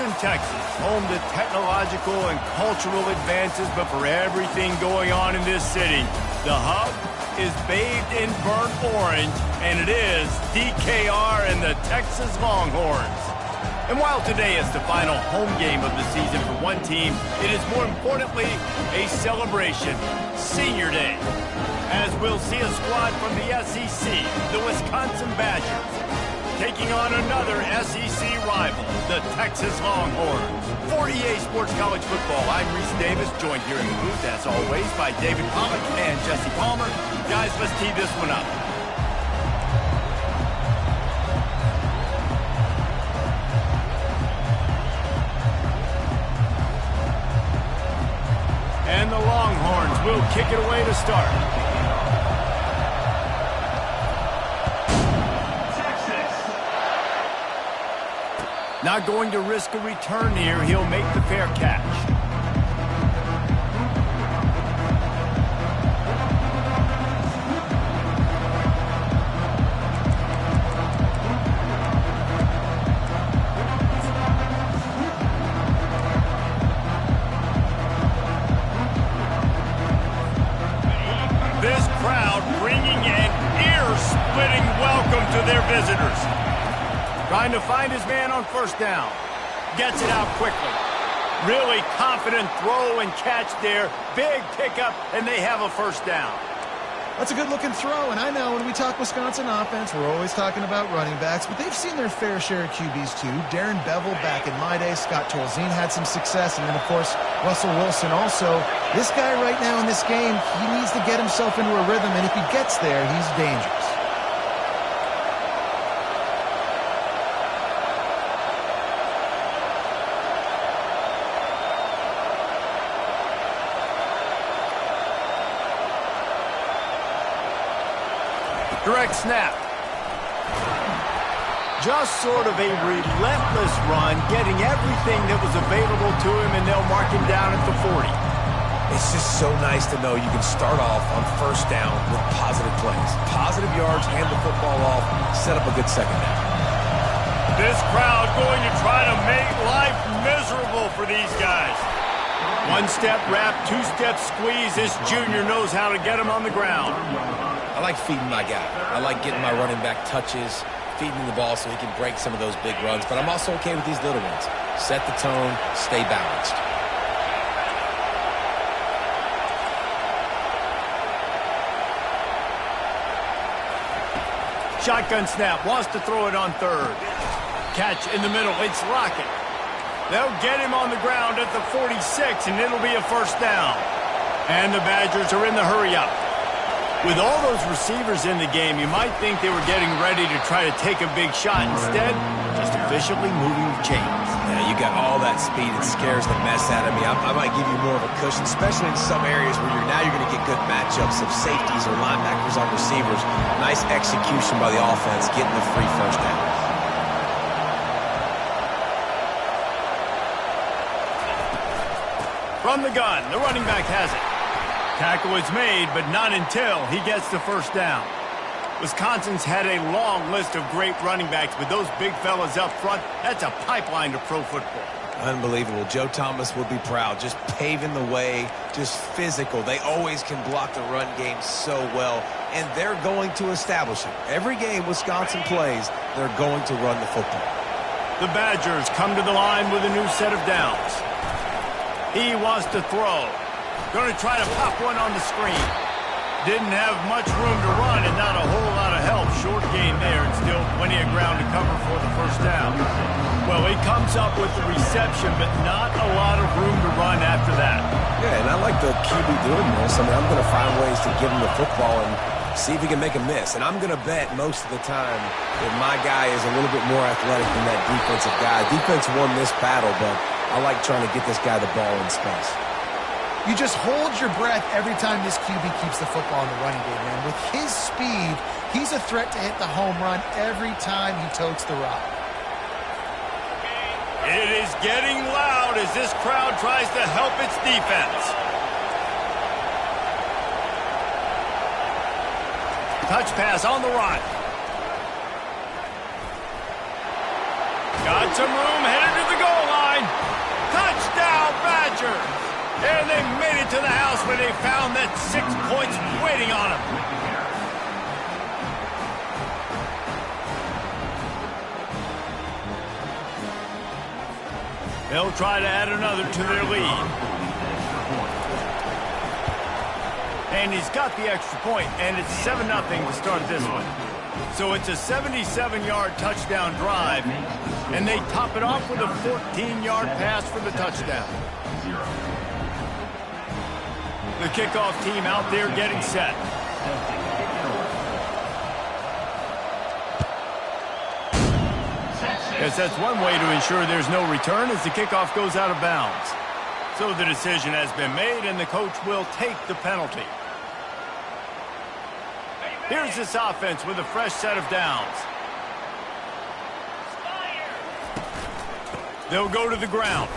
Houston, Texas, home to technological and cultural advances, but for everything going on in this city, the hub is bathed in burnt orange, and it is DKR and the Texas Longhorns. And while today is the final home game of the season for one team, it is more importantly a celebration, Senior Day, as we'll see a squad from the SEC, the Wisconsin Badgers, taking on another SEC rival, the Texas Longhorns. For EA Sports College Football, I'm Reese Davis, joined here in the booth, as always, by David Pollock and Jesse Palmer. Guys, let's tee this one up. And the Longhorns will kick it away to start. Not going to risk a return here. He'll make the fair catch. This crowd bringing an ear-splitting welcome to their visitors. Trying to find his man on first down. Gets it out quickly. Really confident throw and catch there. Big pickup, and they have a first down. That's a good-looking throw, and I know when we talk Wisconsin offense, we're always talking about running backs, but they've seen their fair share of QBs too. Darren Bevel back in my day. Scott Tolzien had some success, and then, of course, Russell Wilson also. This guy right now in this game, he needs to get himself into a rhythm, and if he gets there, he's dangerous. Direct snap. Just sort of a relentless run, getting everything that was available to him, and they'll mark him down at the 40. It's just so nice to know you can start off on first down with positive plays. Positive yards, hand the football off, set up a good second down. This crowd going to try to make life miserable for these guys. One-step wrap, two-step squeeze. This junior knows how to get him on the ground. I like feeding my guy. I like getting my running back touches, feeding the ball so he can break some of those big runs, but I'm also okay with these little ones. Set the tone, stay balanced. Shotgun snap, wants to throw it on third. Catch in the middle, it's Lockett. They'll get him on the ground at the 46, and it'll be a first down. And the Badgers are in the hurry-up. With all those receivers in the game, you might think they were getting ready to try to take a big shot. Instead, just efficiently moving the chains. Yeah, you got all that speed. It scares the mess out of me. I might give you more of a cushion, especially in some areas where you're going to get good matchups of safeties or linebackers on receivers. Nice execution by the offense, getting the free first down. From the gun, the running back has it. Tackle is made, but not until he gets the first down. Wisconsin's had a long list of great running backs, but those big fellas up front, that's a pipeline to pro football. Unbelievable. Joe Thomas would be proud. Just paving the way, just physical. They always can block the run game so well, and they're going to establish it. Every game Wisconsin plays, they're going to run the football. The Badgers come to the line with a new set of downs. He wants to throw. Going to try to pop one on the screen. Didn't have much room to run and not a whole lot of help. Short gain there and still plenty of ground to cover for the first down. Well, he comes up with the reception, but not a lot of room to run after that. Yeah, and I like the QB doing this. I mean, I'm going to find ways to give him the football and see if he can make a miss. And I'm going to bet most of the time that my guy is a little bit more athletic than that defensive guy. Defense won this battle, but I like trying to get this guy the ball in space. You just hold your breath every time this QB keeps the football in the running game, man. With his speed, he's a threat to hit the home run every time he totes the rock. It is getting loud as this crowd tries to help its defense. Touch pass on the run. Got some room, headed to the goal line. And they made it to the house where they found that 6 points waiting on them. They'll try to add another to their lead. And he's got the extra point, and it's 7-0 to start this one. So it's a 77-yard touchdown drive, and they top it off with a 14-yard pass for the touchdown. The kickoff team out there getting set. Yes, that's one way to ensure there's no return as the kickoff goes out of bounds. So the decision has been made, and the coach will take the penalty. Here's this offense with a fresh set of downs. They'll go to the ground.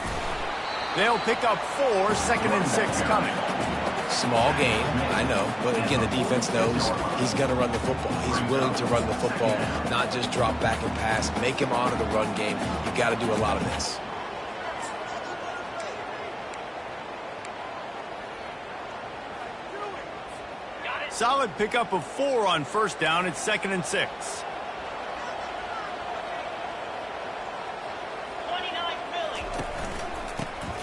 They'll pick up 4, 2nd and 6 coming. Small gain, I know, but again, the defense knows he's going to run the football. He's willing to run the football, not just drop back and pass, make him honor the run game. You got to do a lot of this. Solid pickup of 4 on first down. It's 2nd and 6.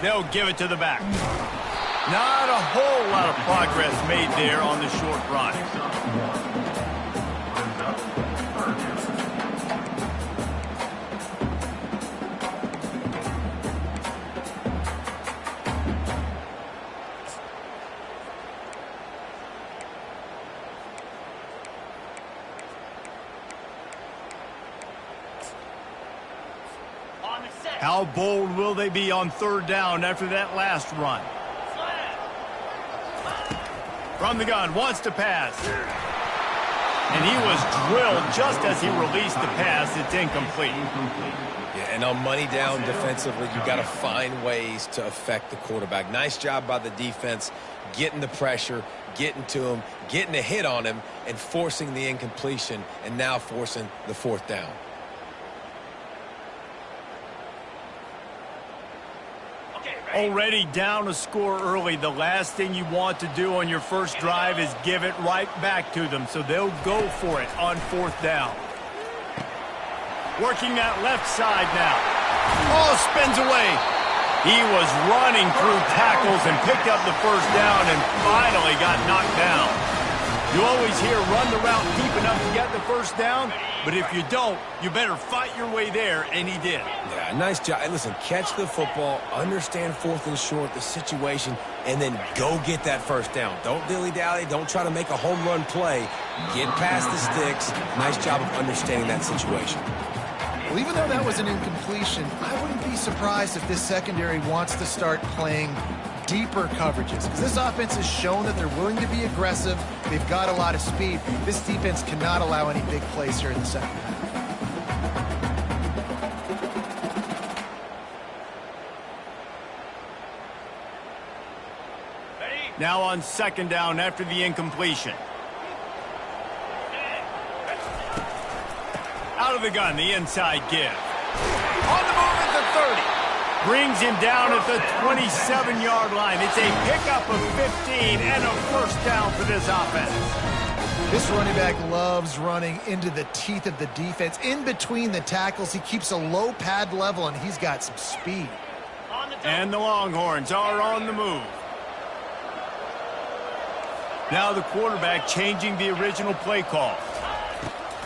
They'll give it to the back. Not a whole lot of progress made there on the short run. How bold will they be on 3rd down after that last run? From the gun, wants to pass. And he was drilled just as he released the pass. It's incomplete. Yeah, and on money down defensively, you got to find ways to affect the quarterback. Nice job by the defense, getting the pressure, getting to him, getting a hit on him, and forcing the incompletion, and now forcing the 4th down. Already down a score early. The last thing you want to do on your first drive is give it right back to them. So they'll go for it on 4th down. Working that left side now. Oh, spins away. He was running through tackles and picked up the first down and finally got knocked down. You always hear run the route deep enough to get the first down, but if you don't, you better fight your way there, and he did. Yeah, nice job. And listen, catch the football, understand 4th and short, the situation, and then go get that first down. Don't dilly-dally. Don't try to make a home run play. Get past the sticks. Nice job of understanding that situation. Well, even though that was an incompletion, I wouldn't be surprised if this secondary wants to start playing deeper coverages, because this offense has shown that they're willing to be aggressive. They've got a lot of speed. This defense cannot allow any big plays here in the second half. Now on 2nd down after the incompletion. Out of the gun, the inside give. On the move at the 30. Brings him down at the 27-yard line. It's a pickup of 15 and a first down for this offense. This running back loves running into the teeth of the defense. In between the tackles, he keeps a low pad level, and he's got some speed. And the Longhorns are on the move. Now the quarterback changing the original play call.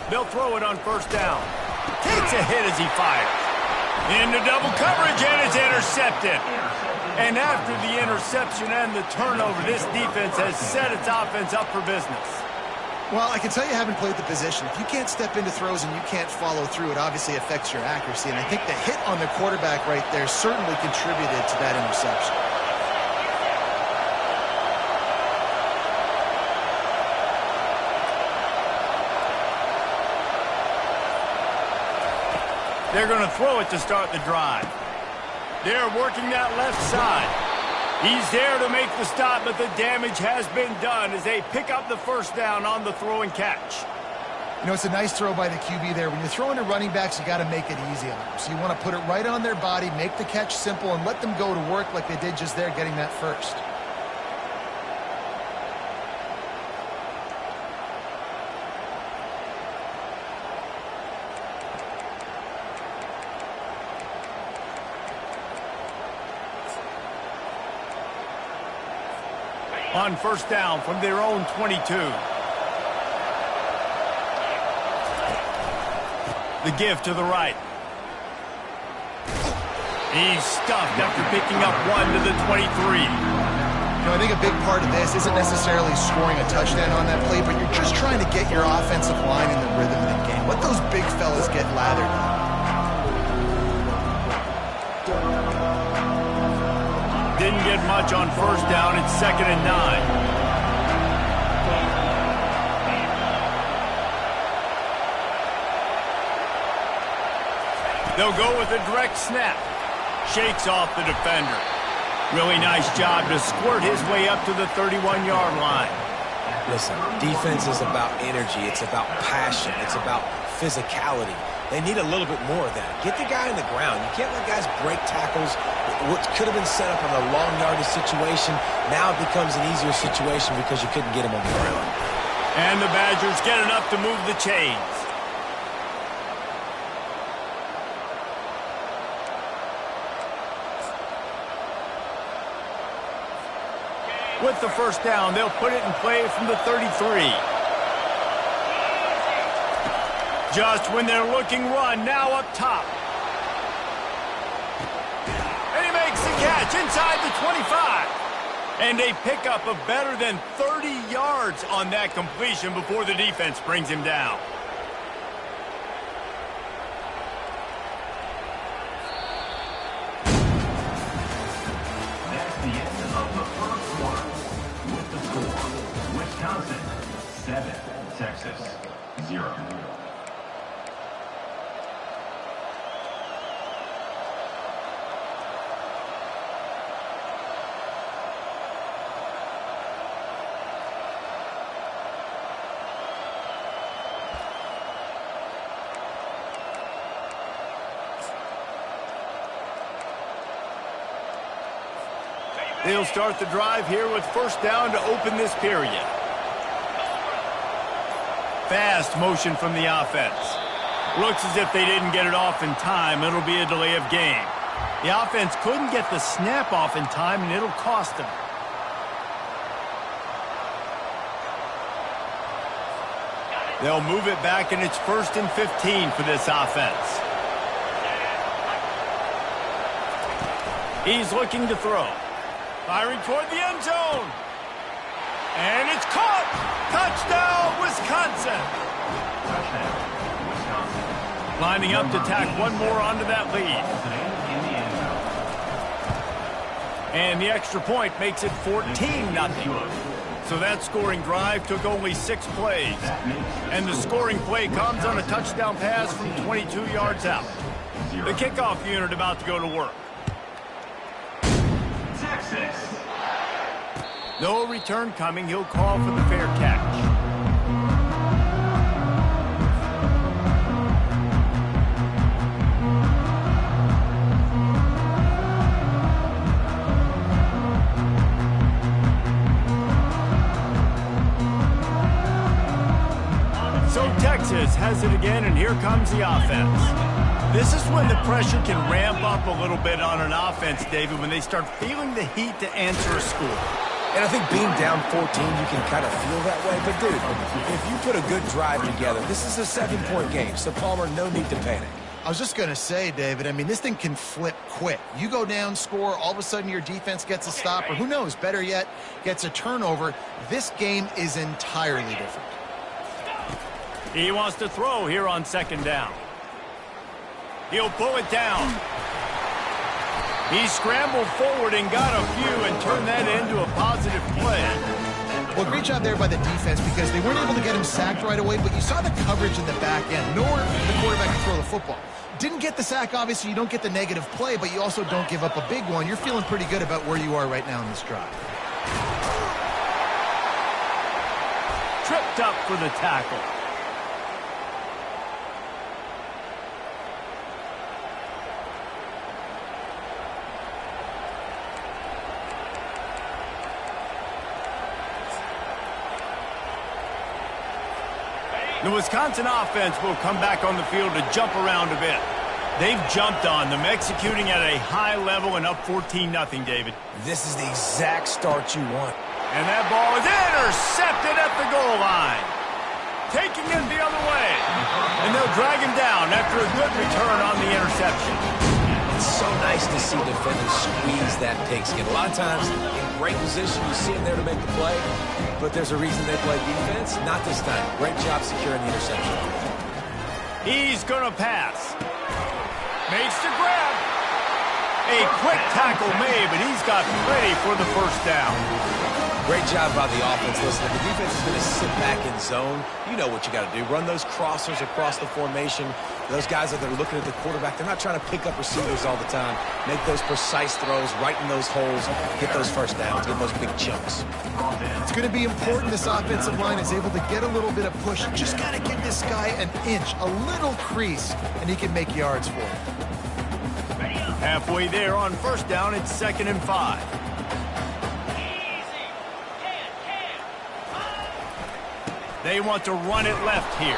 They'll throw it on first down. Takes a hit as he fires. Into double coverage, and it's intercepted. And after the interception and the turnover, this defense has set its offense up for business. Well, I can tell you haven't played the position. If you can't step into throws and you can't follow through, it obviously affects your accuracy. And I think the hit on the quarterback right there certainly contributed to that interception. They're going to throw it to start the drive. They're working that left side. He's there to make the stop, but the damage has been done as they pick up the first down on the throw and catch. You know, it's a nice throw by the QB there. When you're throwing to running backs, you got to make it easy on them. So you want to put it right on their body, make the catch simple, and let them go to work like they did just there, getting that first. On first down from their own 22. The give to the right. He's stuffed after picking up one to the 23. You know, I think a big part of this isn't necessarily scoring a touchdown on that play, but you're just trying to get your offensive line in the rhythm of the game. Let those big fellas get lathered. Didn't get much on first down. It's 2nd and 9. They'll go with a direct snap. Shakes off the defender. Really nice job to squirt his way up to the 31-yard line. Listen, defense is about energy. It's about passion. It's about physicality. They need a little bit more of that. Get the guy on the ground. You can't let guys break tackles. What could have been set up on a long yardage situation, now it becomes an easier situation because you couldn't get him on the ground. And the Badgers get enough to move the chains. With the first down, they'll put it in play from the 33. Just when they're looking run, now up top. And he makes the catch inside the 25. And a pickup of better than 30 yards on that completion before the defense brings him down. That's the end of the first quarter. With the score, Wisconsin 7, Texas 0. They'll start the drive here with first down to open this period. Fast motion from the offense. Looks as if they didn't get it off in time. It'll be a delay of game. The offense couldn't get the snap off in time, and it'll cost them. They'll move it back, and it's 1st and 15 for this offense. He's looking to throw. Firing toward the end zone. And it's caught. Touchdown, Wisconsin. Touchdown, Wisconsin. Lining up to tack one more onto that lead. And the extra point makes it 14-0. So that scoring drive took only 6 plays. And the scoring play comes on a touchdown pass from 22 yards out. The kickoff unit about to go to work. Texas. No return coming. He'll call for the fair catch. So Texas has it again, and here comes the offense. This is when the pressure can ramp up a little bit on an offense, David, when they start feeling the heat to answer a score. And I think being down 14, you can kind of feel that way. But, dude, if you put a good drive together, this is a 7-point game. So, Palmer, no need to panic. I was just going to say, David, I mean, this thing can flip quick. You go down, score, all of a sudden your defense gets a stop, or who knows, better yet, gets a turnover. This game is entirely different. He wants to throw here on 2nd down. He'll pull it down. He scrambled forward and got a few and turned that into a positive play. Well, great job there by the defense because they weren't able to get him sacked right away, but you saw the coverage in the back end. Nowhere for the quarterback to throw the football. Didn't get the sack, obviously. You don't get the negative play, but you also don't give up a big one. You're feeling pretty good about where you are right now in this drive. Tripped up for the tackle. The Wisconsin offense will come back on the field to jump around a bit. They've jumped on them, executing at a high level and up 14-0, David. This is the exact start you want. And that ball is intercepted at the goal line. Taking it the other way. And they'll drag him down after a good return on the interception. It's so nice to see defenders squeeze that pigskin. A lot of times, in great position, you see them there to make the play, but there's a reason they play defense. Not this time. Great job securing the interception. He's going to pass. Makes the grab. A quick tackle made, but he's got plenty for the first down. Great job by the offense. Listen, if the defense is going to sit back in zone, you know what you got to do. Run those crossers across the formation. Those guys that are looking at the quarterback, they're not trying to pick up receivers all the time. Make those precise throws, right in those holes, get those first downs, get those big chunks. It's going to be important this offensive line is able to get a little bit of push. Just got to give this guy an inch, a little crease, and he can make yards for it. Halfway there on first down, it's 2nd and 5. They want to run it left here.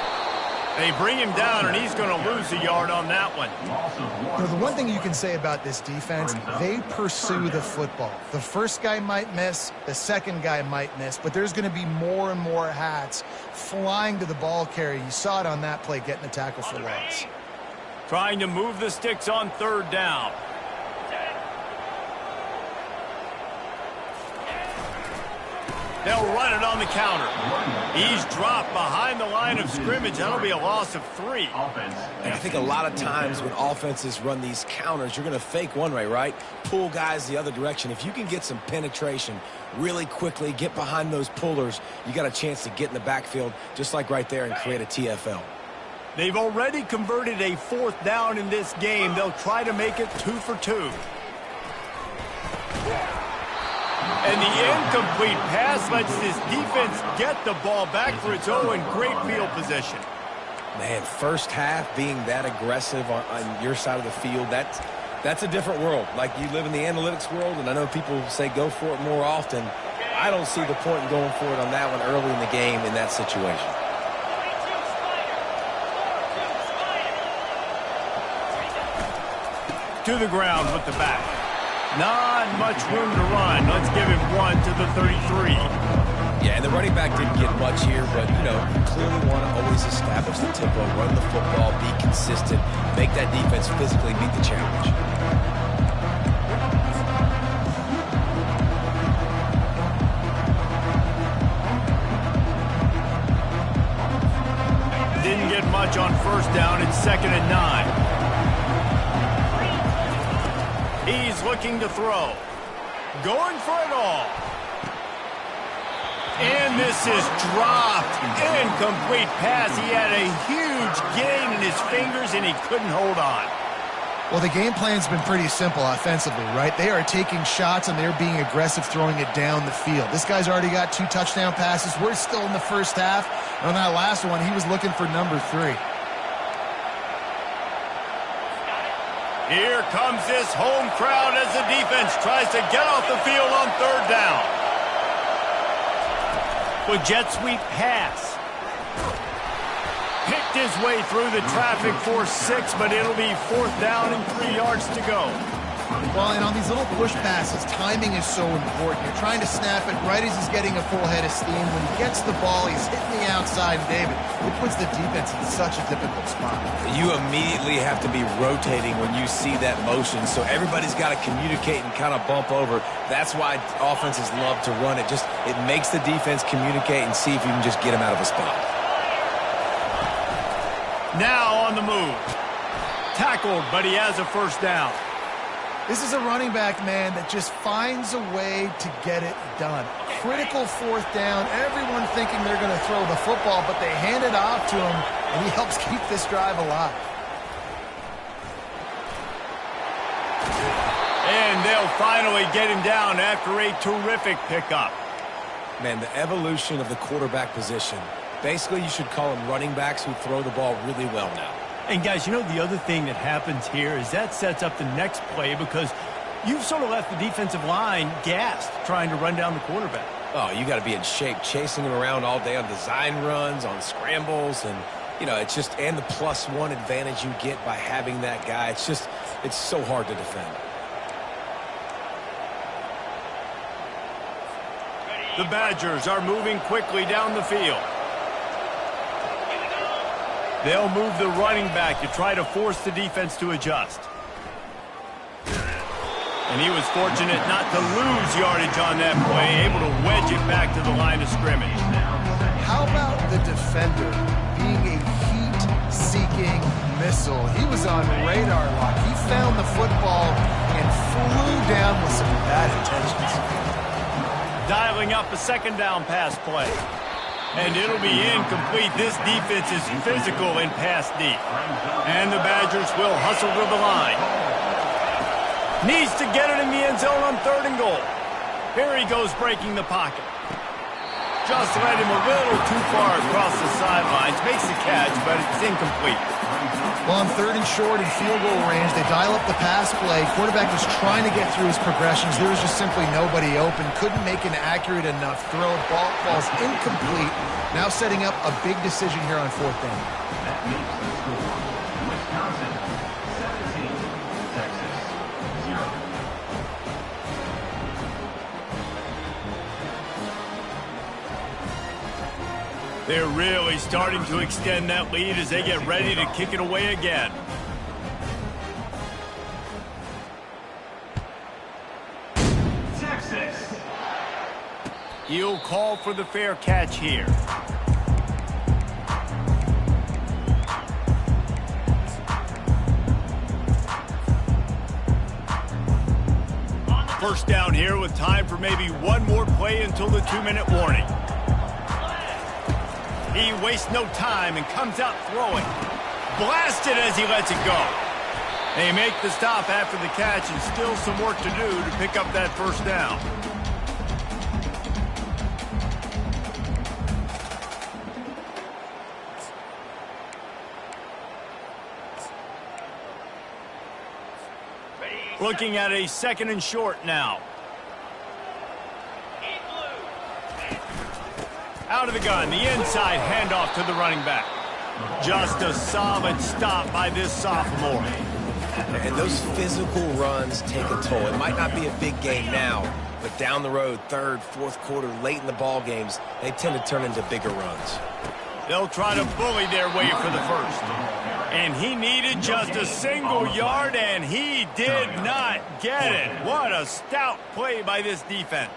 They bring him down, and he's going to lose a yard on that one. You know, the one thing you can say about this defense, they pursue the football. The first guy might miss, the second guy might miss, but there's going to be more and more hats flying to the ball carrier. You saw it on that play, getting a tackle for loss. Trying to move the sticks on 3rd down. They'll run it on the counter. He's dropped behind the line of scrimmage. That'll be a loss of 3. And I think a lot of times when offenses run these counters, you're going to fake one way, right? Pull guys the other direction. If you can get some penetration really quickly, get behind those pullers, you got a chance to get in the backfield just like right there and create a TFL. They've already converted a 4th down in this game. They'll try to make it 2 for 2. And the incomplete pass lets this defense get the ball back for its own in great field position. Man, first half being that aggressive on your side of the field, that's a different world. Like, you live in the analytics world, and I know people say go for it more often. I don't see the point in going for it on that one early in the game in that situation. To the ground with the back. Not much room to run. Let's give him 1 to the 33. Yeah, and the running back didn't get much here, but, you know, you clearly want to always establish the tempo, run the football, be consistent, make that defense physically meet the challenge. Didn't get much on first down. It's 2nd and 9. He's looking to throw. Going for it all. And this is dropped. Incomplete pass. He had a huge gain in his fingers, and he couldn't hold on. Well, the game plan's been pretty simple offensively, right? They are taking shots, and they're being aggressive, throwing it down the field. This guy's already got 2 touchdown passes. We're still in the first half. And on that last one, he was looking for number 3. Here comes this home crowd as the defense tries to get off the field on 3rd down. With jet sweep pass. Picked his way through the traffic for 6, but it'll be 4th down and 3 yards to go. Well, and on these little push passes, timing is so important. You're trying to snap it right as he's getting a full head of steam. When he gets the ball, he's hitting the outside, David. It puts the defense in such a difficult spot. You immediately have to be rotating when you see that motion, so everybody's got to communicate and kind of bump over. That's why offenses love to run it. It makes the defense communicate and see if you can just get him out of a spot. Now on the move. Tackled, but he has a first down. This is a running back, man, that just finds a way to get it done. Critical 4th down. Everyone thinking they're going to throw the football, but they hand it off to him, and he helps keep this drive alive. And they'll finally get him down after a terrific pickup. Man, the evolution of the quarterback position. Basically, you should call them running backs who throw the ball really well now. And, guys, you know, the other thing that happens here is that sets up the next play because you've sort of left the defensive line gassed trying to run down the quarterback. Oh, you got to be in shape, chasing him around all day on design runs, on scrambles, and, you know, it's just, and the +1 advantage you get by having that guy. It's just, it's so hard to defend. The Badgers are moving quickly down the field. They'll move the running back to try to force the defense to adjust. And he was fortunate not to lose yardage on that play, able to wedge it back to the line of scrimmage. How about the defender being a heat-seeking missile? He was on radar lock. He found the football and flew down with some bad intentions. Dialing up a second down pass play. And it'll be incomplete. This defense is physical and pass deep. And the Badgers will hustle to the line. Needs to get it in the end zone on 3rd and goal. Here he goes breaking the pocket. Just led him a little too far across the sidelines. Makes the catch, but it's incomplete. Well, on 3rd and short and field goal range, they dial up the pass play. Quarterback was trying to get through his progressions. There was just simply nobody open. Couldn't make an accurate enough throw. Ball falls incomplete. Now setting up a big decision here on 4th down. That makes the score Wisconsin 17, Texas 0. They're really starting to extend that lead as they get ready to kick it away again. Texas. He'll call for the fair catch here. First down here with time for maybe one more play until the 2-minute warning. He wastes no time and comes out throwing. Blasted as he lets it go. They make the stop after the catch and still some work to do to pick up that first down. Looking at a 2nd and short now. Out of the gun, the inside handoff to the running back. Just a solid stop by this sophomore. And those physical runs take a toll. It might not be a big game now, but down the road, 3rd, 4th quarter, late in the ball games, they tend to turn into bigger runs. They'll try to bully their way for the first. And he needed just a single yard, and he did not get it. What a stout play by this defense.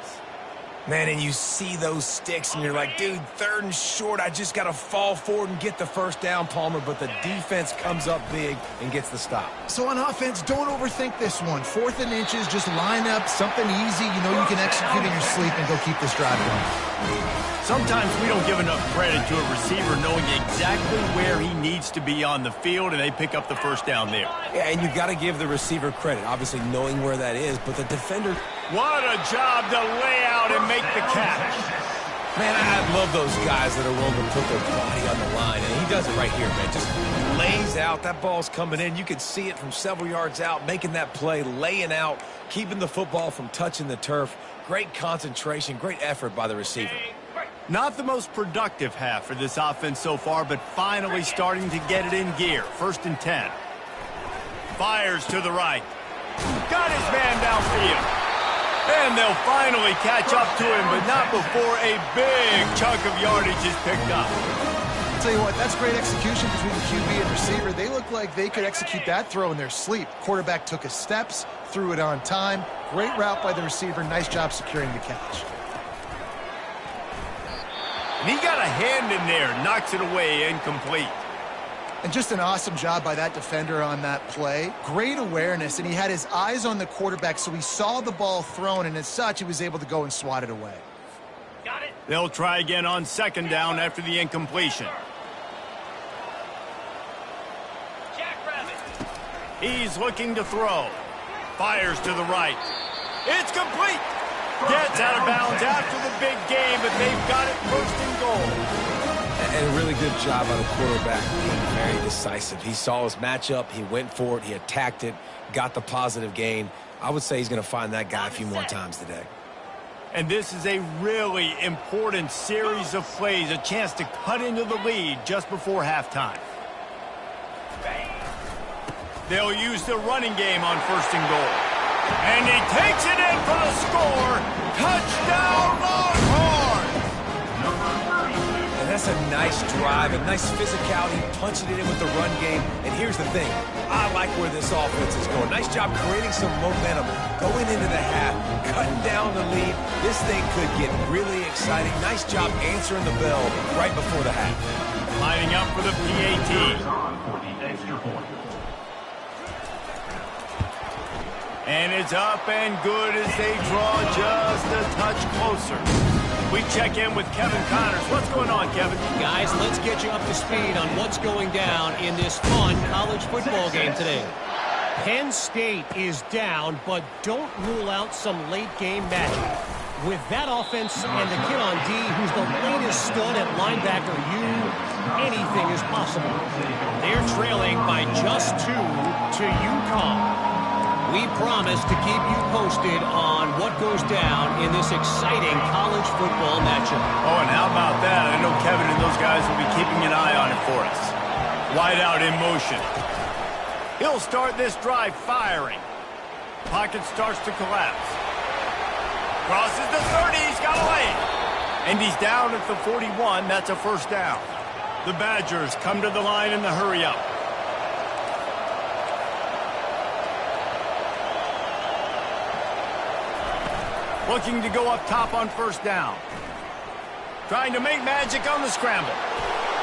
Man, and you see those sticks, and you're like, dude, 3rd and short, I just got to fall forward and get the first down, Palmer, but the defense comes up big and gets the stop. So on offense, don't overthink this one. 4th and inches, just line up something easy you know you can execute in your sleep and go keep this drive going. Sometimes we don't give enough credit to a receiver knowing exactly where he needs to be on the field, and they pick up the first down there. Yeah, and you've got to give the receiver credit, obviously knowing where that is, but the defender... What a job to lay out and make the catch. Man, I love those guys that are willing to put their body on the line, and he does it right here, man. Just lays out. That ball's coming in. You can see it from several yards out, making that play, laying out, keeping the football from touching the turf. Great concentration, great effort by the receiver. Not the most productive half for this offense so far, but finally starting to get it in gear. 1st and 10. Fires to the right. Got his man downfield. And they'll finally catch up to him, but not before a big chunk of yardage is picked up. I'll tell you what, that's great execution between the QB and receiver. They look like they could execute that throw in their sleep. Quarterback took his steps, threw it on time. Great route by the receiver. Nice job securing the catch. And he got a hand in there, knocks it away, incomplete. And just an awesome job by that defender on that play. Great awareness, and he had his eyes on the quarterback, so he saw the ball thrown, and as such, he was able to go and swat it away. Got it. They'll try again on 2nd down after the incompletion. He's looking to throw. Fires to the right. It's complete. Gets out of bounds after the big game, but they've got it 1st and goal. And a really good job by the quarterback being very decisive. He saw his matchup, he went for it, he attacked it, got the positive gain. I would say he's going to find that guy a few more times today. And this is a really important series of plays, a chance to cut into the lead just before halftime. They'll use the running game on 1st and goal. And he takes it in for the score. Touchdown, Longhorns! And that's a nice drive, a nice physicality, punching it in with the run game. And here's the thing. I like where this offense is going. Nice job creating some momentum. Going into the half, cutting down the lead. This thing could get really exciting. Nice job answering the bell right before the half. Lining up for the PAT. For the extra point. And it's up and good as they draw just a touch closer. We check in with Kevin Connors. What's going on, Kevin? Guys, let's get you up to speed on what's going down in this fun college football game today. Penn State is down, but don't rule out some late-game magic. With that offense and the kid on D, who's the latest stud at linebacker U, anything is possible. They're trailing by just 2 to UConn. We promise to keep you posted on what goes down in this exciting college football matchup. Oh, and how about that? I know Kevin and those guys will be keeping an eye on it for us. Wide out in motion. He'll start this drive firing. Pocket starts to collapse. Crosses the 30. He's got a lane. And he's down at the 41. That's a 1st down. The Badgers come to the line in the hurry-up. Looking to go up top on 1st down. Trying to make magic on the scramble.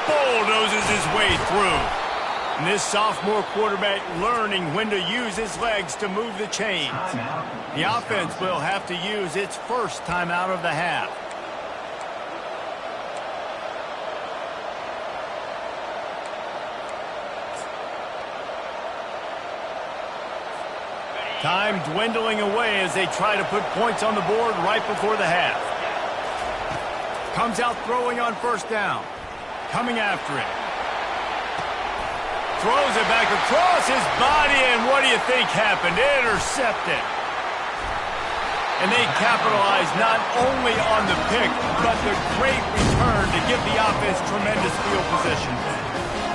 Bulldozes his way through. And this sophomore quarterback learning when to use his legs to move the chains. The offense will have to use its 1st timeout of the half. Time dwindling away as they try to put points on the board right before the half. Comes out throwing on 1st down. Coming after it. Throws it back across his body, and what do you think happened? Intercepted. And they capitalize not only on the pick, but the great return to give the offense tremendous field position.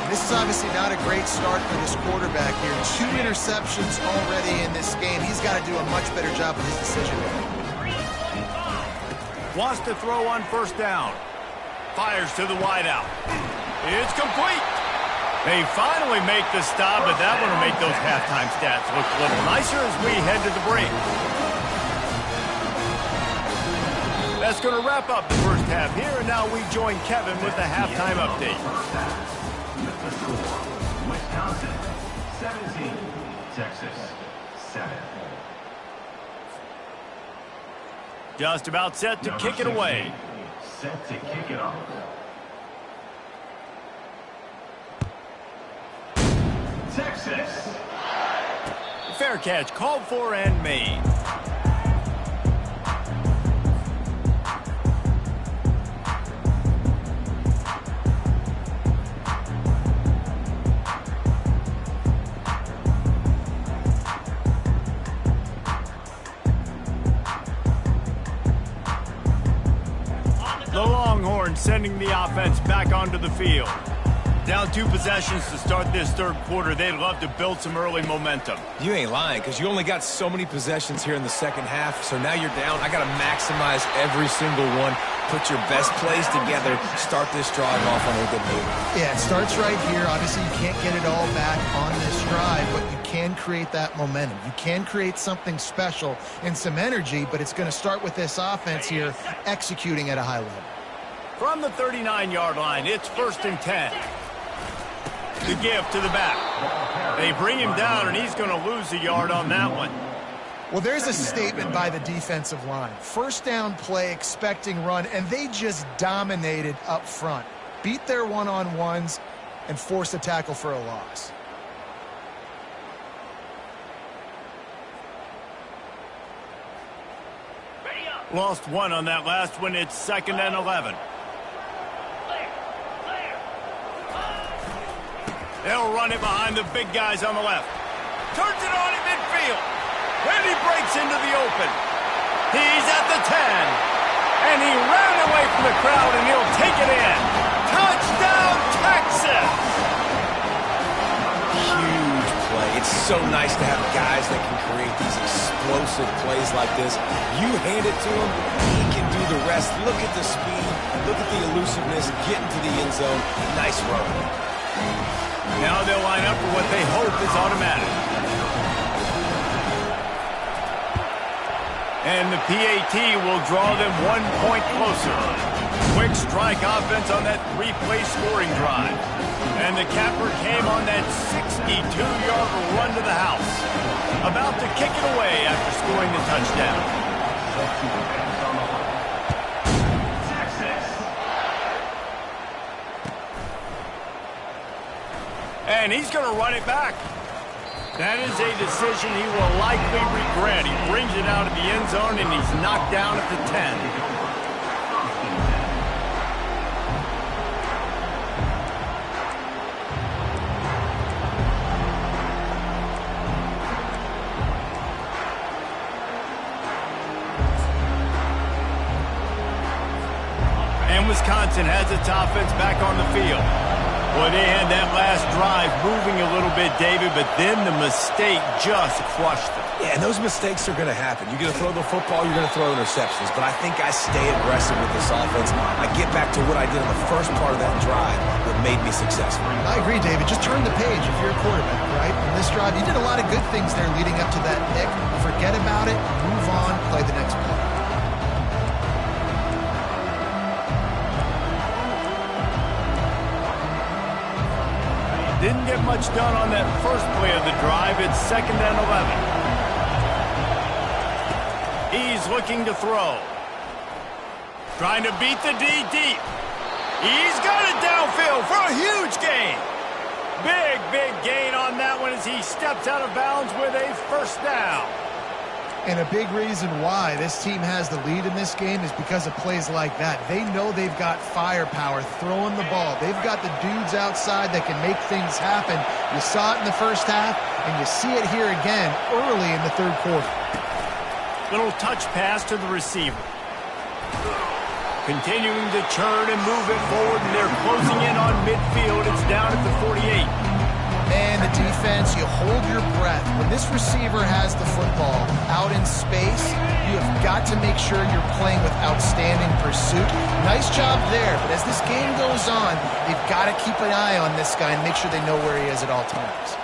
This is obviously not a great start for this quarterback here. 2 interceptions already in this game. He's got to do a much better job with his decision making. Wants to throw on 1st down. Fires to the wideout. It's complete. They finally make the stop, but that one will make those halftime stats look a little nicer as we head to the break. That's going to wrap up the 1st half here, and now we join Kevin with the halftime update. The score, Wisconsin 17, Texas 7. Just about set to kick it away. Set to kick it off. Texas. Fair catch called for and made. The Longhorns sending the offense back onto the field. Down 2 possessions to start this 3rd quarter. They'd love to build some early momentum. You ain't lying, because you only got so many possessions here in the 2nd half, so now you're down. I got to maximize every single one. Put your best plays together. Start this drive off on a good move. Yeah, it starts right here. Obviously, you can't get it all back on this drive, but you can create that momentum. You can create something special and some energy, but it's going to start with this offense here executing at a high level. From the 39-yard line, it's 1st and 10. The give to the back. They bring him down, and he's going to lose a yard on that one. Well, there's a statement by the defensive line. 1st down play, expecting run, and they just dominated up front. Beat their one-on-ones and forced a tackle for a loss. Lost 1 on that last one. It's 2nd and 11. They'll run it behind the big guys on the left. Turns it on in midfield. And he breaks into the open. He's at the 10. And he ran away from the crowd, and he'll take it in. Touchdown, Texas! Huge play. It's so nice to have guys that can create these explosive plays like this. You hand it to him, he can do the rest. Look at the speed. Look at the elusiveness. Get into the end zone. Nice run. Now they'll line up for what they hope is automatic. And the PAT will draw them 1 point closer. Quick strike offense on that 3-play scoring drive. And the capper came on that 62-yard run to the house. About to kick it away after scoring the touchdown. And he's going to run it back. That is a decision he will likely regret. He brings it out of the end zone, and he's knocked down at the 10. And Wisconsin has its offense back on the field. Boy, they had that last drive moving a little bit, David, but then the mistake just crushed them. Yeah, and those mistakes are going to happen. You're going to throw the football, you're going to throw interceptions. But I think I stay aggressive with this offense. I get back to what I did in the first part of that drive that made me successful. I agree, David. Just turn the page if you're a quarterback, right? On this drive, you did a lot of good things there leading up to that pick. Forget about it, move on, play the next play. Didn't get much done on that first play of the drive. It's 2nd and 11. He's looking to throw. Trying to beat the D deep. He's got it downfield for a huge gain. Big gain on that one as he steps out of bounds with a first down. And a big reason why this team has the lead in this game is because of plays like that. They know they've got firepower throwing the ball. They've got the dudes outside that can make things happen. You saw it in the first half, and you see it here again early in the third quarter. Little touch pass to the receiver. Continuing to churn and move it forward, and they're closing in on midfield. It's down at the 48. And the defense, you hold your breath. When this receiver has the football out in space, you have got to make sure you're playing with outstanding pursuit. Nice job there, but as this game goes on, they've got to keep an eye on this guy and make sure they know where he is at all times.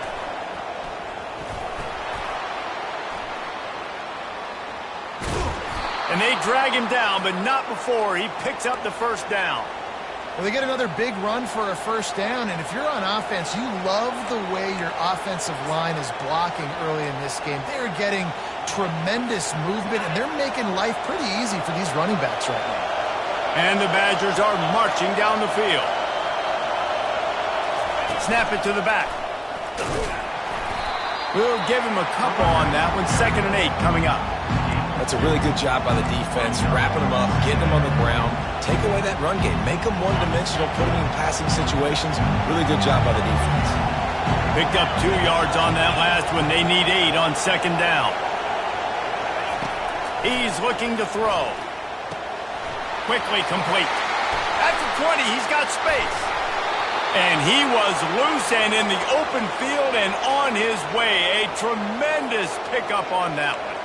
And they drag him down, but not before he picks up the first down. Well, they get another big run for a first down, and if you're on offense, you love the way your offensive line is blocking early in this game. They're getting tremendous movement, and they're making life pretty easy for these running backs right now. And the Badgers are marching down the field. Snap it to the back. We'll give him a couple on that one. 2nd and 8 coming up. That's a really good job by the defense, wrapping them up, getting them on the ground. Take away that run game. Make them one-dimensional, put them in passing situations. Really good job by the defense. Picked up 2 yards on that last one. They need 8 on 2nd down. He's looking to throw. Quickly complete. At the 20, he's got space. And he was loose and in the open field and on his way. A tremendous pickup on that one.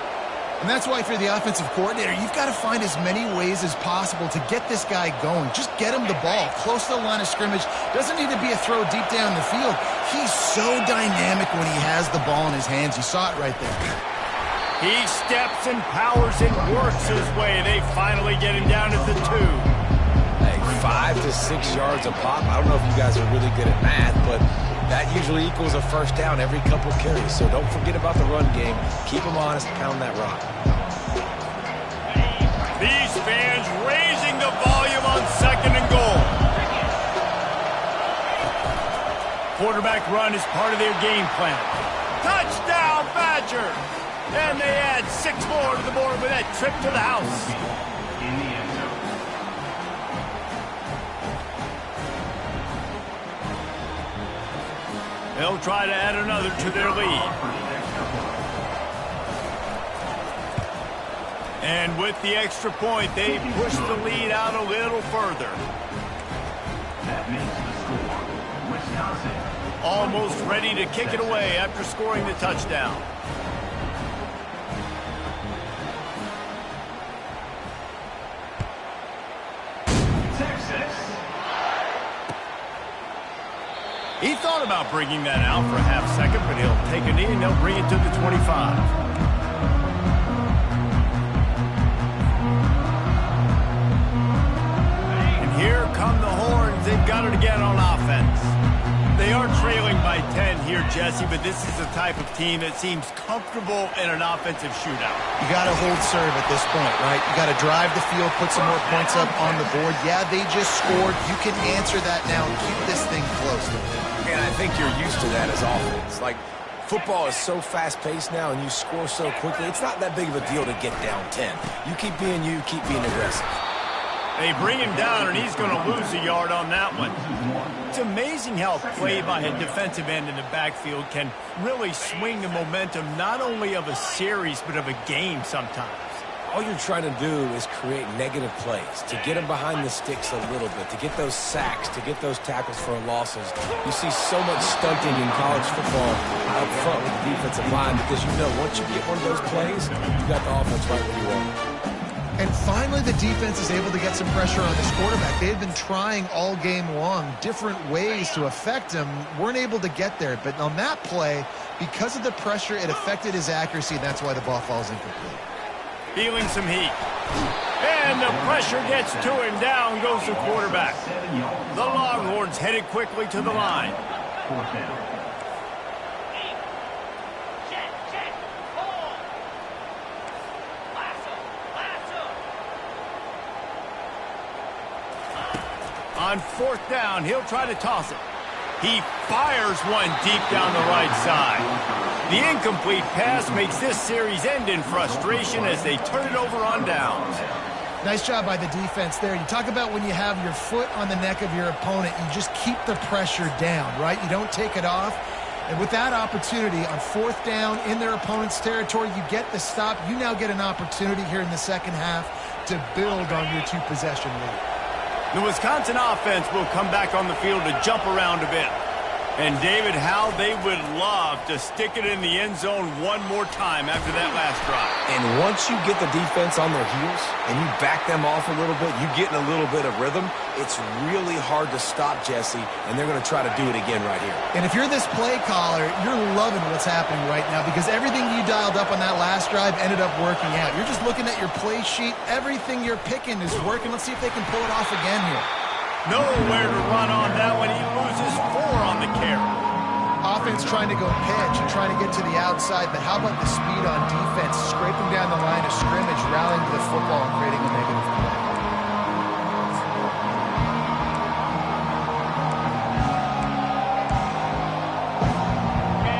And that's why if you're the offensive coordinator, you've got to find as many ways as possible to get this guy going. Just get him the ball close to the line of scrimmage. Doesn't need to be a throw deep down the field. He's so dynamic when he has the ball in his hands. You saw it right there. He steps and powers and works his way. They finally get him down at the 2. Hey, 5 to 6 yards a pop. I don't know if you guys are really good at math, but that usually equals a first down every couple carries. So don't forget about the run game. Keep them honest, pound that rock. These fans raising the volume on 2nd and goal. Quarterback run is part of their game plan. Touchdown, Badger! And they add 6 more to the board with that trip to the house. In the end zone. They'll try to add another to their lead. And with the extra point, they push the lead out a little further. That makes the score Wisconsin. Almost ready to kick it away after scoring the touchdown. Texas. He thought about bringing that out for a half second, but he'll take a knee and they'll bring it to the 25. Here come the horns. They've got it again on offense. They are trailing by 10 here, Jesse, but this is the type of team that seems comfortable in an offensive shootout. You got to hold serve at this point, right? You got to drive the field, put some more points up on the board. Yeah, they just scored. You can answer that now and keep this thing close. And I think you're used to that as offense. Like, football is so fast-paced now and you score so quickly, it's not that big of a deal to get down 10. You keep being you, keep being aggressive. They bring him down, and he's going to lose a yard on that one. It's amazing how play by a defensive end in the backfield can really swing the momentum not only of a series but of a game sometimes. All you're trying to do is create negative plays, to get them behind the sticks a little bit, to get those sacks, to get those tackles for losses. You see so much stunting in college football up front with the defensive line because you know once you get one of those plays, you got the offense right where you want. And finally, the defense is able to get some pressure on this quarterback. They had been trying all game long different ways to affect him, weren't able to get there. But on that play, because of the pressure, it affected his accuracy, and that's why the ball falls incomplete. Feeling some heat. And the pressure gets to him. Down goes the quarterback. The Longhorns headed quickly to the line. Fourth down. On fourth down, he'll try to toss it. He fires one deep down the right side. The incomplete pass makes this series end in frustration as they turn it over on downs. Nice job by the defense there. You talk about when you have your foot on the neck of your opponent, you just keep the pressure down, right? You don't take it off. And with that opportunity on fourth down in their opponent's territory, you get the stop. You now get an opportunity here in the second half to build on your two-possession lead. The Wisconsin offense will come back on the field to jump around a bit. And, David, how they would love to stick it in the end zone one more time after that last drive. And once you get the defense on their heels and you back them off a little bit, you get in a little bit of rhythm, it's really hard to stop, Jesse, and they're going to try to do it again right here. And if you're this play caller, you're loving what's happening right now because everything you dialed up on that last drive ended up working out. You're just looking at your play sheet. Everything you're picking is working. Let's see if they can pull it off again here. Nowhere to run on that one. He loses 4 on the carry. Offense trying to go pitch and trying to get to the outside, but how about the speed on defense? Scraping down the line of scrimmage, rallying to the football and creating a negative play.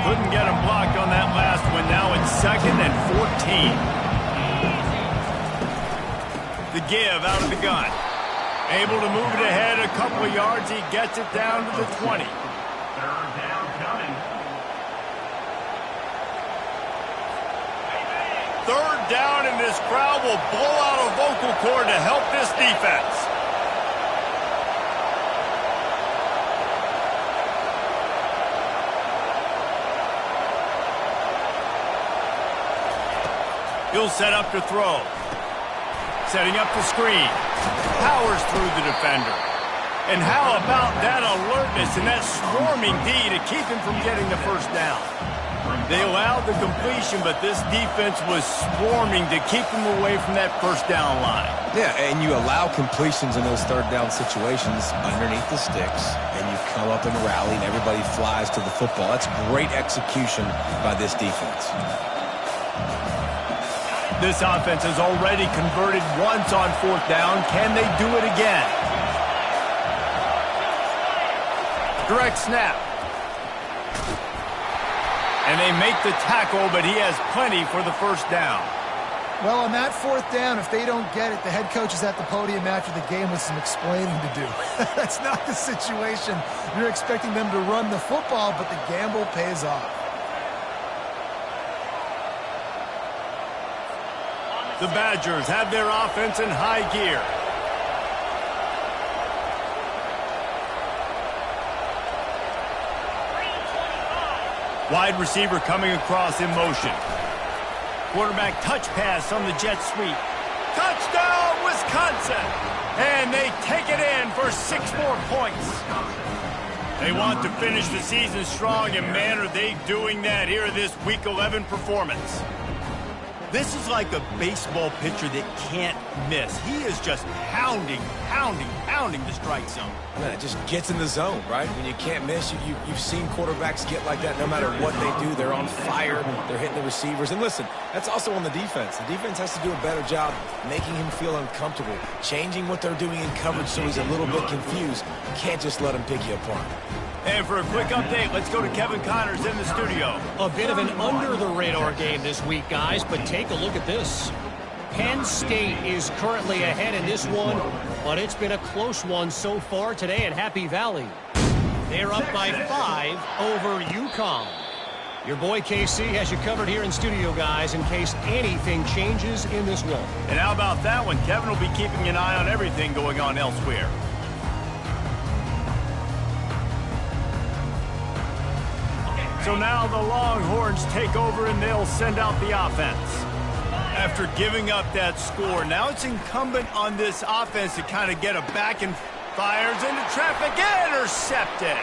Couldn't get him blocked on that last one. Now it's 2nd and 14. The give out of the gun. Able to move it ahead a couple of yards. He gets it down to the 20. Third down coming. Third down, and this crowd will blow out a vocal cord to help this defense. He'll set up to throw. Setting up the screen. Powers through the defender. And how about that alertness and that swarming D to keep him from getting the first down? They allowed the completion, but this defense was swarming to keep him away from that first down line. Yeah, and you allow completions in those third down situations underneath the sticks, and you come up and rally, and everybody flies to the football. That's great execution by this defense. This offense has already converted once on fourth down. Can they do it again? Direct snap. And they make the tackle, but he has plenty for the first down. Well, on that fourth down, if they don't get it, the head coach is at the podium after the game with some explaining to do. That's not the situation. You're expecting them to run the football, but the gamble pays off. The Badgers have their offense in high gear. Wide receiver coming across in motion. Quarterback touch pass on the jet sweep. Touchdown, Wisconsin! And they take it in for 6 more points. They want to finish the season strong, and man, are they doing that here in this Week 11 performance. This is like a baseball pitcher that can't miss. He is just pounding the strike zone. Man, it just gets in the zone, right? When you can't miss, you've seen quarterbacks get like that no matter what they do. They're on fire. They're hitting the receivers. And listen, that's also on the defense. The defense has to do a better job making him feel uncomfortable, changing what they're doing in coverage so he's a little bit confused. You can't just let him pick you apart. And for a quick update, let's go to Kevin Connors in the studio. A bit of an under-the-radar game this week, guys, but take a look at this. Penn State is currently ahead in this one, but it's been a close one so far today at Happy Valley. They're up by 5 over UConn. Your boy KC has you covered here in studio, guys, in case anything changes in this one. And how about that one? Kevin will be keeping an eye on everything going on elsewhere. So now the Longhorns take over and they'll send out the offense. After giving up that score, now it's incumbent on this offense to kind of get it back and fires into traffic. Intercepted.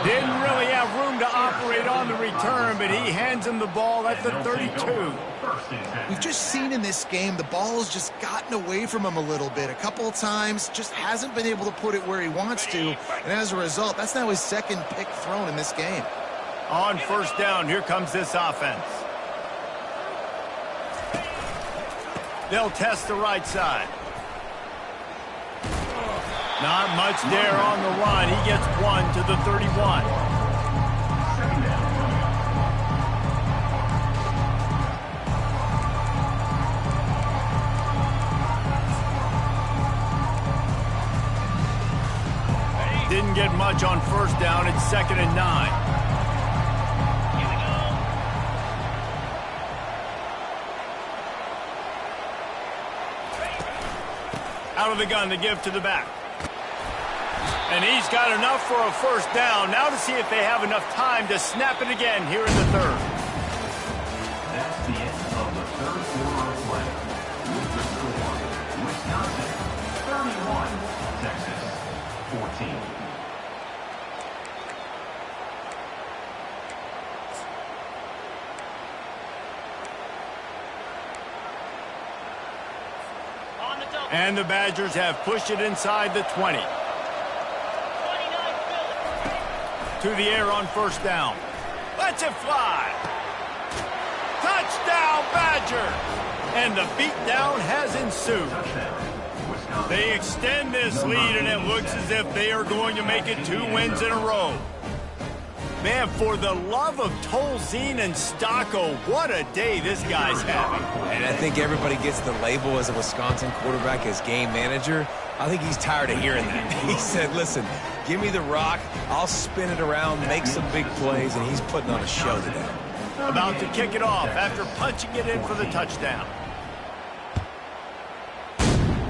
Didn't really have room to operate on the return, but he hands him the ball at the 32. We've just seen in this game the ball has just gotten away from him a little bit. A couple of times, just hasn't been able to put it where he wants to. And as a result, that's now his second pick thrown in this game. On first down, here comes this offense. They'll test the right side. Not much there on the run. He gets 1 to the 31. Didn't get much on first down. It's 2nd and 9. Out of the gun to give to the back. And he's got enough for a first down. Now to see if they have enough time to snap it again here in the third. That's the end of the third quarter of play. With the score, Wisconsin 31, Texas 14. And the Badgers have pushed it inside the 20. To the air on first down. Lets it fly. Touchdown, Badgers! And the beatdown has ensued. They extend this lead, and it looks as if they are going to make it 2 wins in a row. Man, for the love of Tolzien and Stocco, what a day this guy's having. And I think everybody gets the label as a Wisconsin quarterback as game manager. I think he's tired of hearing that. He said, listen, give me the rock, I'll spin it around, make some big plays, and he's putting on a show today. About to kick it off after punching it in for the touchdown.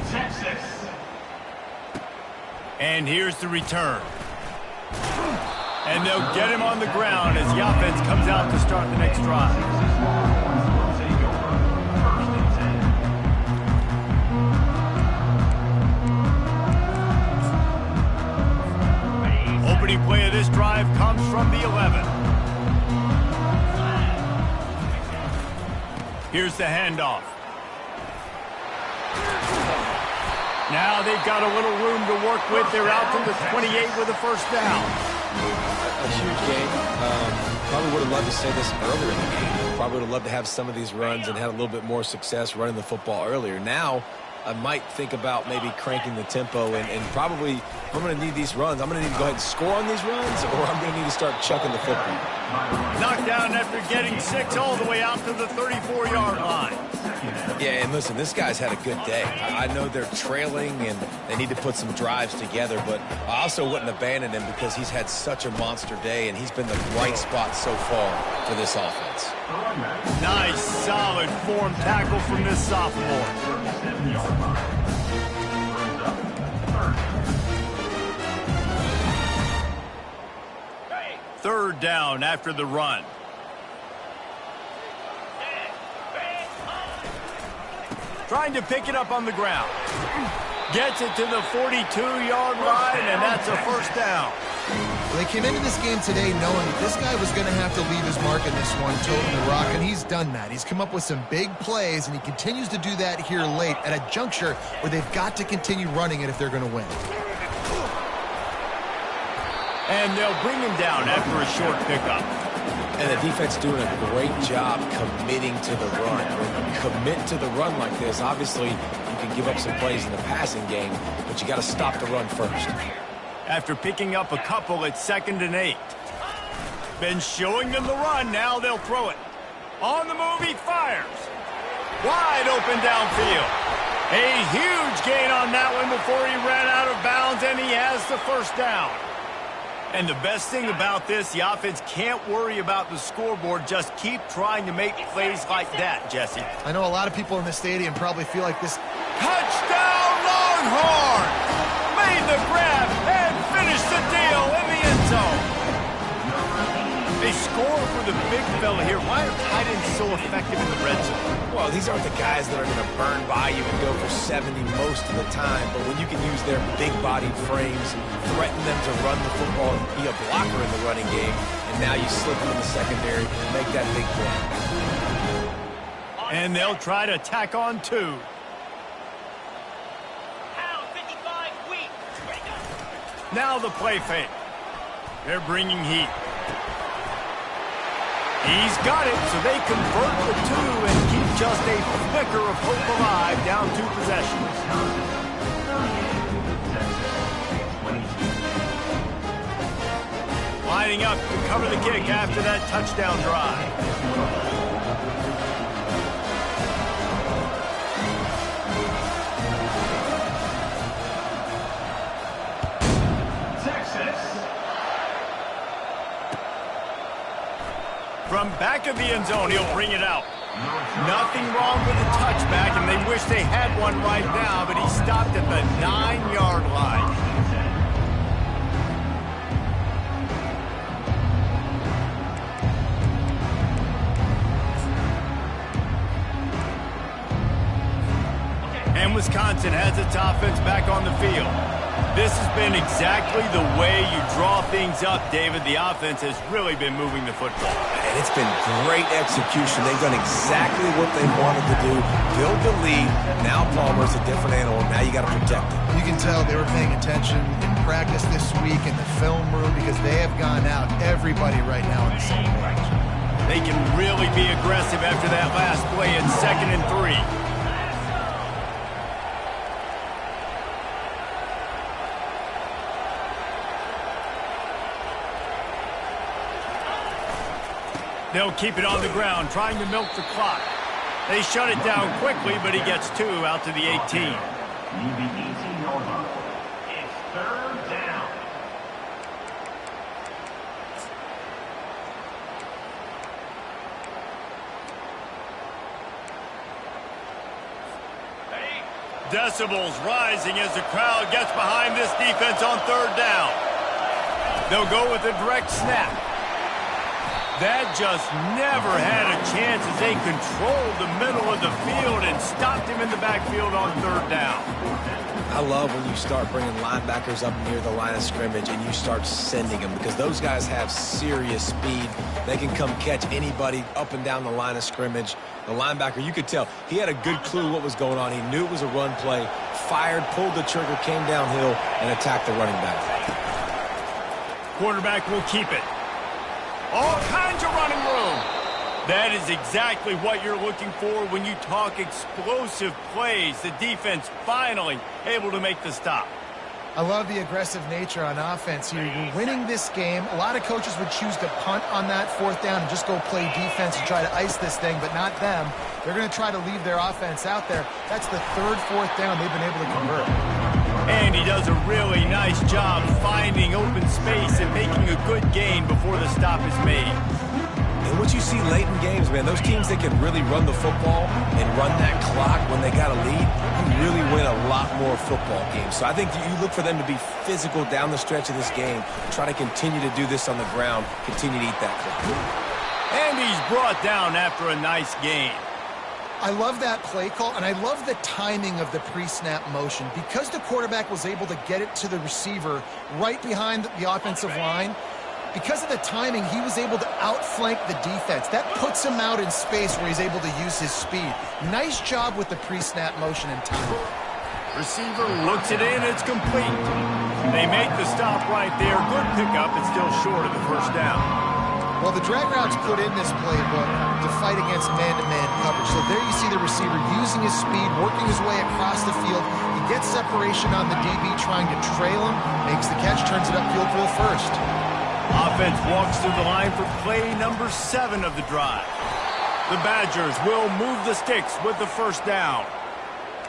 Texas. And here's the return. And they'll get him on the ground as the offense comes out to start the next drive. Opening play of this drive comes from the 11. Here's the handoff. Now they've got a little room to work with. They're out to the 28 with a first down. A huge game. Probably would have loved to say this earlier in the game. Probably would have loved to have some of these runs and had a little bit more success running the football earlier. Now, I might think about maybe cranking the tempo and probably, if I'm going to need these runs, I'm going to need to go ahead and score on these runs, or I'm going to need to start chucking the football. Knocked down after getting 6 all the way out to the 34-yard line. Yeah, and listen, this guy's had a good day. I know they're trailing and they need to put some drives together, but I also wouldn't abandon him because he's had such a monster day and he's been the bright spot so far for this offense. Nice, solid form tackle from this sophomore. 37-yard line. Throws up, 30. Third down after the run. Trying to pick it up on the ground. Gets it to the 42-yard line, and that's a first down. Well, they came into this game today knowing that this guy was going to have to leave his mark in this one, toting the rock, and he's done that. He's come up with some big plays, and he continues to do that here late at a juncture where they've got to continue running it if they're going to win. And they'll bring him down after a short pickup. And the defense doing a great job committing to the run. When you commit to the run like this, obviously you can give up some plays in the passing game, but you got to stop the run first. After picking up a couple at 2nd and 8. Been showing them the run, now they'll throw it. On the move, he fires. Wide open downfield. A huge gain on that one before he ran out of bounds, and he has the first down. And the best thing about this, the offense can't worry about the scoreboard. Just keep trying to make plays like that, Jesse. I know a lot of people in the stadium probably feel like this. Touchdown, Longhorn! Made the grab and finished the deal in the end zone. They score for the big fella here. Why are tight ends so effective in the red zone? Well, these aren't the guys that are going to burn by you and go for 70 most of the time, but when you can use their big-bodied frames, threaten them to run the football and be a blocker in the running game, and now you slip them in the secondary, make that big play. And they'll try to tack on 2. Now the play fake. They're bringing heat. He's got it, so they convert the 2 and keep just a flicker of hope alive, down 2 possessions. Lining up to cover the kick after that touchdown drive. From back of the end zone, he'll bring it out. Nothing wrong with the touchback, and they wish they had one right now, but he stopped at the 9-yard line. And Wisconsin has its offense back on the field. This has been exactly the way you draw things up, David. The offense has really been moving the football. And it's been great execution. They've done exactly what they wanted to do. Build the lead. Now Palmer's a different animal. Now you got to protect it. You can tell they were paying attention in practice this week in the film room because they have gone out, everybody right now on the same page. They can really be aggressive after that last play at 2nd and 3. They'll keep it on the ground, trying to milk the clock. They shut it down quickly, but he gets 2 out to the 18. Leave the 18-yard line. It's 3rd down. Decibels rising as the crowd gets behind this defense on 3rd down. They'll go with a direct snap. That just never had a chance as they controlled the middle of the field and stopped him in the backfield on 3rd down. I love when you start bringing linebackers up near the line of scrimmage and you start sending them because those guys have serious speed. They can come catch anybody up and down the line of scrimmage. The linebacker, you could tell, he had a good clue what was going on. He knew it was a run play, fired, pulled the trigger, came downhill, and attacked the running back. Quarterback will keep it. All kinds of running room. That is exactly what you're looking for when you talk explosive plays. The defense finally able to make the stop. I love the aggressive nature on offense here. You're winning this game. A lot of coaches would choose to punt on that 4th down and just go play defense and try to ice this thing, but not them. They're going to try to leave their offense out there. That's the 3rd, 4th down they've been able to convert. And he does a really nice job finding open space and making a good gain before the stop is made. And what you see late in games, man, those teams that can really run the football and run that clock when they got a lead, you really win a lot more football games. So I think you look for them to be physical down the stretch of this game, try to continue to do this on the ground, continue to eat that clock. And he's brought down after a nice gain. I love that play call, and I love the timing of the pre-snap motion. Because the quarterback was able to get it to the receiver right behind the offensive line, because of the timing, he was able to outflank the defense. That puts him out in space where he's able to use his speed. Nice job with the pre-snap motion and timing. Receiver looks it in, it's complete. They make the stop right there. Good pickup, it's still short of the 1st down. Well, the drag route's put in this playbook to fight against man-to-man coverage. So there you see the receiver using his speed, working his way across the field. He gets separation on the DB trying to trail him, makes the catch, turns it upfield for the 1st. Offense walks through the line for play number 7 of the drive. The Badgers will move the sticks with the 1st down.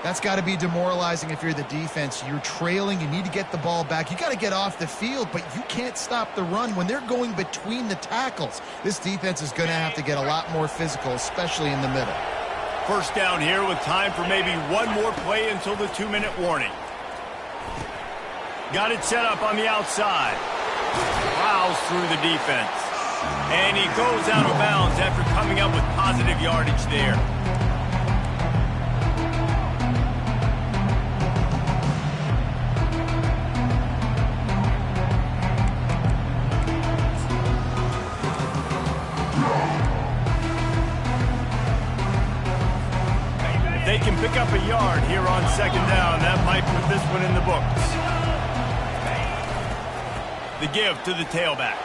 That's got to be demoralizing if you're the defense. You're trailing. You need to get the ball back. You got to get off the field, but you can't stop the run when they're going between the tackles. This defense is going to have to get a lot more physical, especially in the middle. 1st down here with time for maybe one more play until the 2-minute warning. Got it set up on the outside. Plows through the defense. And he goes out of bounds after coming up with positive yardage there. If they can pick up a yard here on 2nd down, that might put this one in the books. The give to the tailback.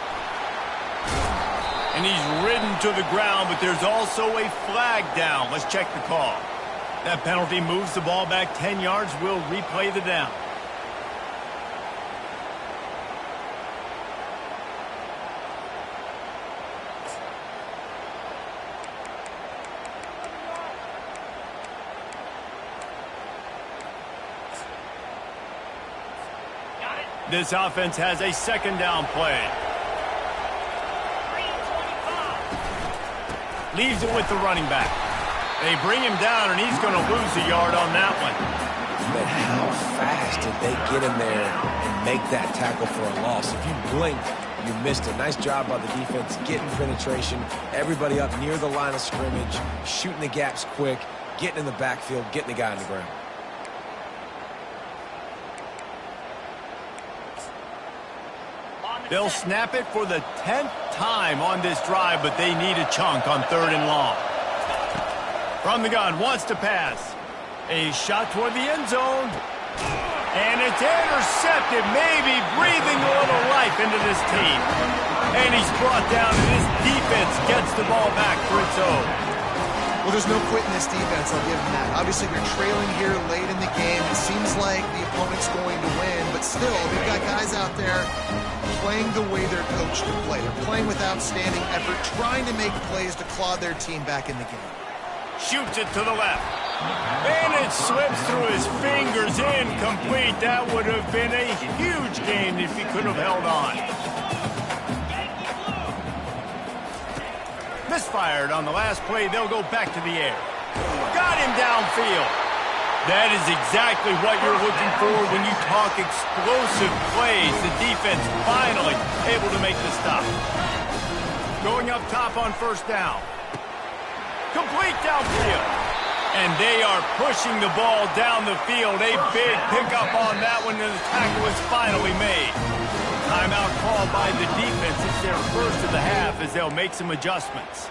And he's ridden to the ground, but there's also a flag down. Let's check the call. That penalty moves the ball back 10 yards. We'll replay the down. This offense has a 2nd down play. Leaves it with the running back. They bring him down, and he's going to lose a yard on that one. But how fast did they get in there and make that tackle for a loss? If you blinked, you missed it. Nice job by the defense, getting penetration, everybody up near the line of scrimmage, shooting the gaps quick, getting in the backfield, getting the guy on the ground. They'll snap it for the 10th time on this drive, but they need a chunk on 3rd and long. From the gun, wants to pass. A shot toward the end zone. And it's intercepted, maybe breathing a little life into this team. And he's brought down, and this defense gets the ball back for its own. Well, there's no quit in this defense, I'll give them that. Obviously, they're trailing here late in the game. It seems like the opponent's going to win, but still, they've got guys out there playing the way they're coached to play. They're playing with outstanding effort, trying to make plays to claw their team back in the game. Shoots it to the left. And it slips through his fingers, incomplete. That would have been a huge gain if he could have held on. Misfired on the last play. They'll go back to the air. Got him downfield. That is exactly what you're looking for when you talk explosive plays. The defense finally able to make the stop. Going up top on 1st down. Complete downfield. And they are pushing the ball down the field. A big pickup on that one, and the tackle is finally made. Timeout called by the defense. It's their 1st of the half as they'll make some adjustments.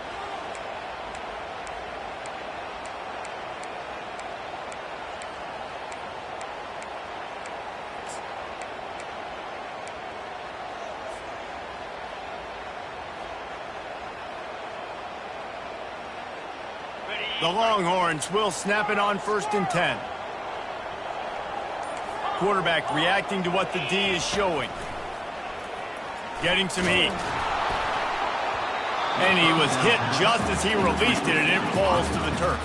The Longhorns will snap it on 1st and 10. Quarterback reacting to what the D is showing. Getting some heat. And he was hit just as he released it, and it falls to the turf.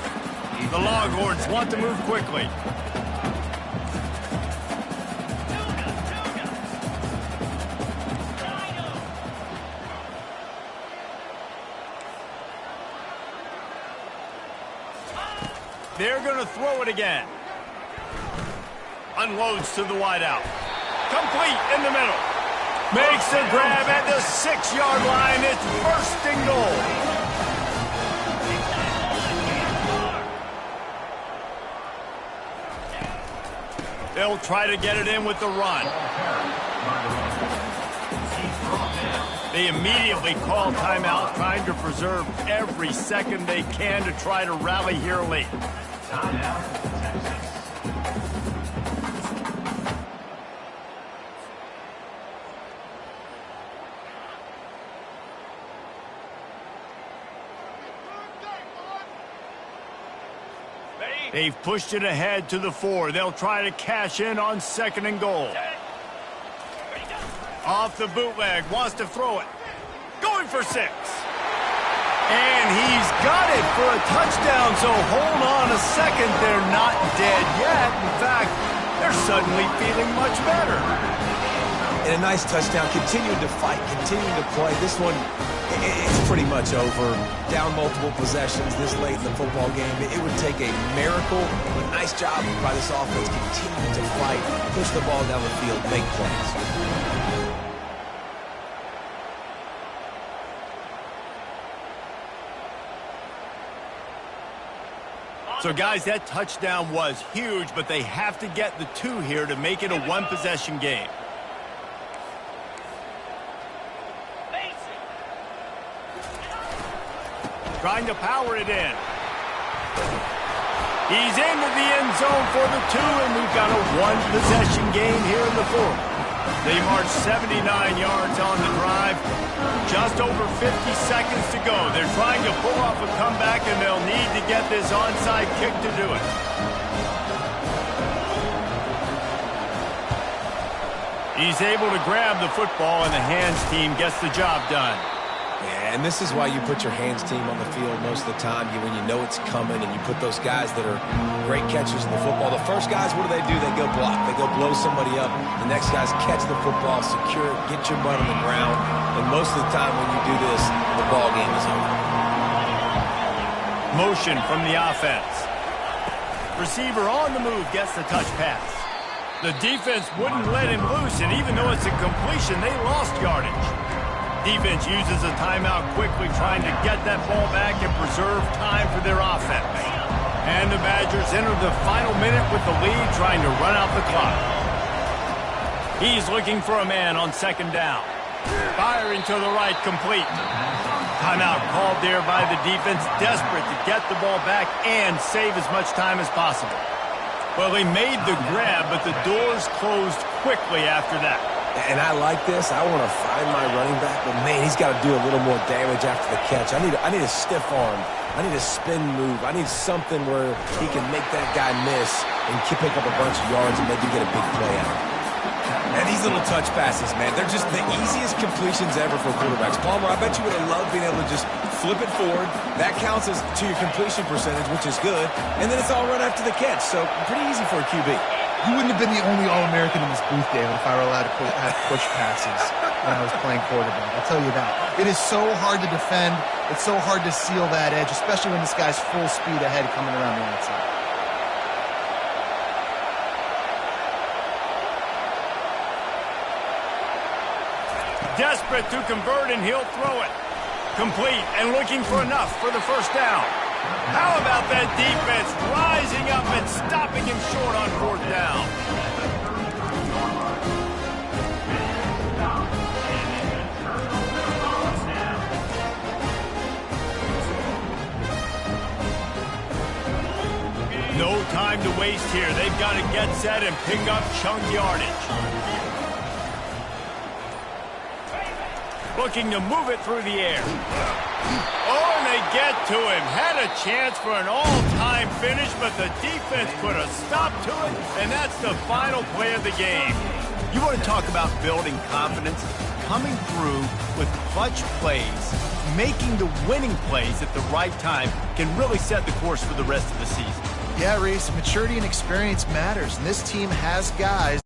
The Longhorns want to move quickly. They're going to throw it again. Unloads to the wideout. Complete in the middle. Makes the grab at the 6-yard line. It's first and goal. They'll try to get it in with the run. They immediately call timeout, trying to preserve every second they can to try to rally here late. They've pushed it ahead to the 4. They'll try to cash in on 2nd and goal. Off the bootleg, wants to throw it. Going for 6. And he's got it for a touchdown, so hold on a second. They're not dead yet. In fact, they're suddenly feeling much better. And a nice touchdown, continuing to fight, continuing to play. This one, it's pretty much over. Down multiple possessions this late in the football game. It would take a miracle, but nice job by this offense. Continue to fight, push the ball down the field, make plays. So, guys, that touchdown was huge, but they have to get the 2 here to make it a one-possession game. Trying to power it in. He's into the end zone for the 2, and we've got a one-possession game here in the 4th. They march 79 yards on the drive. Just over 50 seconds to go. They're trying to pull off a comeback, and they'll need to get this onside kick to do it. He's able to grab the football, and the hands team gets the job done. Yeah, and this is why you put your hands team on the field most of the time. When you know it's coming, and you put those guys that are great catchers in the football. The first guys, what do? They go block. They go blow somebody up. The next guys catch the football, secure it, get your butt on the ground. And most of the time when you do this, the ball game is over. Motion from the offense. Receiver on the move gets the touch pass. The defense wouldn't let him loose, and even though it's a completion, they lost yardage. Defense uses a timeout quickly, trying to get that ball back and preserve time for their offense. And the Badgers enter the final minute with the lead, trying to run out the clock. He's looking for a man on 2nd down. Firing to the right, complete. Timeout called there by the defense, desperate to get the ball back and save as much time as possible. Well, he made the grab, but the doors closed quickly after that. And I like this. I want to find my running back, but man, he's got to do a little more damage after the catch. I need a stiff arm. I need a spin move. I need something where he can make that guy miss and pick up a bunch of yards and maybe get a big play out. And these little touch passes, man, they're just the easiest completions ever for quarterbacks. Palmer, I bet you would have loved being able to just flip it forward. That counts as to your completion percentage, which is good. And then it's all run after the catch, so pretty easy for a QB. You wouldn't have been the only All-American in this booth, David, if I were allowed to have push passes when I was playing quarterback. I'll tell you that. It is so hard to defend. It's so hard to seal that edge, especially when this guy's full speed ahead coming around the outside. Desperate to convert, and he'll throw it. Complete and looking for enough for the 1st down. How about that defense rising up and stopping him short on 4th down? No time to waste here. They've got to get set and pick up chunk yardage. looking to move it through the air. Oh, and they get to him. Had a chance for an all-time finish, but the defense put a stop to it, and that's the final play of the game. You want to talk about building confidence? Coming through with clutch plays, making the winning plays at the right time can really set the course for the rest of the season. Yeah, Reese, maturity and experience matters, and this team has guys